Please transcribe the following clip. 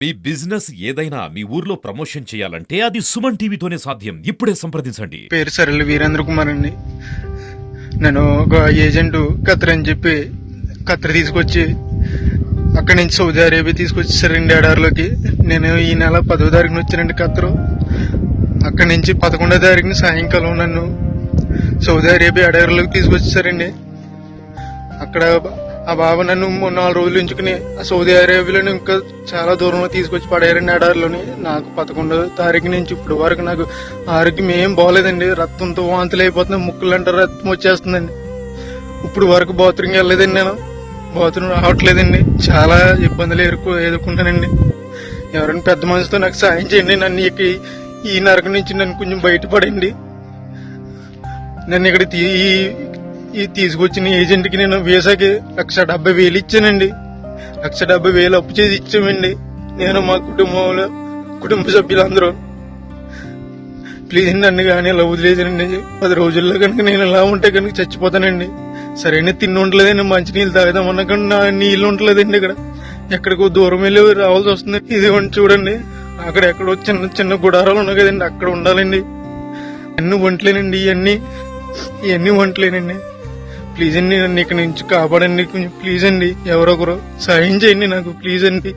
మీ business ఏదైనా మీ ఊర్లో promotion చేయాలంటే అది సుమన్ టీవీతోనే సాధ్యం. ఇప్పుడే సంప్రదించండి. పేరు సరళి వీరేంద్ర కుమార్ అండి. నేను ఒక ఏజెంట్ ఖత్తర్ అని చెప్పి ఖత్తర్ తీసుకొచ్చి అక్కడి నుంచి సౌదీ అరేబియా తీసుకొచ్చేసారండి ఎడారిలోకి. నేను ఈ నెల 10వ తారీఖున వచ్చానండి ఖత్తరు. అక్కడి నుంచి 11వ తారీఖున సాయంకాలం నన్ను సౌదీ అరేబియా ఎడారిలోకి తీసుకొచ్చేసారండి. అక్కడ ఆ బాబు నన్ను 4 రోజులు ఉంచుకుని ఆ సౌదీ అరేబియాలో ఇంకా చాలా దూరంలో తీసుకొచ్చి పడేయారండి ఎడారిలోని. నాకు 11వ తారీఖు నుంచి ఇప్పుడు వరకు నాకు ఆరోగ్యం ఏం బాగోలేదండి. రక్తంతో వాంతులు అయిపోతున్నాయి, ముక్కులంటే రక్తం వచ్చేస్తుందండి. ఇప్పుడు వరకు బాత్రూమ్కి వెళ్ళలేదండి, నేను బాత్రూమ్ రావట్లేదండి. చాలా ఇబ్బందులు ఎదుర్కొంటానండి. ఎవరైనా పెద్ద మనసుతో నాకు సాయం చేయండి. నన్ను ఈ నరకం నుంచి నన్ను కొంచెం బయటపడండి. నన్ను ఇక్కడ ఈ తీసుకొచ్చిన ఏజెంట్కి నేను వీసాకి 1,70,000 ఇచ్చానండి. 1,70,000 అప్పు చేసి ఇచ్చామండి, నేను మా కుటుంబ సభ్యులందరూ. ప్లీజ్ నన్ను కానీ ఇలా వదిలేసానండి. 10 రోజుల్లో కనుక నేను ఇలా ఉంటే కనుక చచ్చిపోతానండి. సరైన తిండి ఉండలేదండి, మంచినీళ్ళు తాగుదామన్నా కానీ నా నీళ్ళు ఉండలేదండి. ఇక్కడ ఎక్కడికో దూరం వెళ్ళి రావాల్సి వస్తుంది. ఇది చూడండి, అక్కడ ఎక్కడో చిన్న చిన్న గుడారాలు ఉన్నాయి కదండి, అక్కడ ఉండాలండి. అన్ని వంటలేనండి, ఇవన్నీ వంటలేనండి. ప్లీజ్ అండి, నన్ను ఇక్కడ నుంచి కాపాడండి కొంచెం. ప్లీజ్ అండి, ఎవరొకరు సాయం చేయండి నాకు, ప్లీజ్ అండి.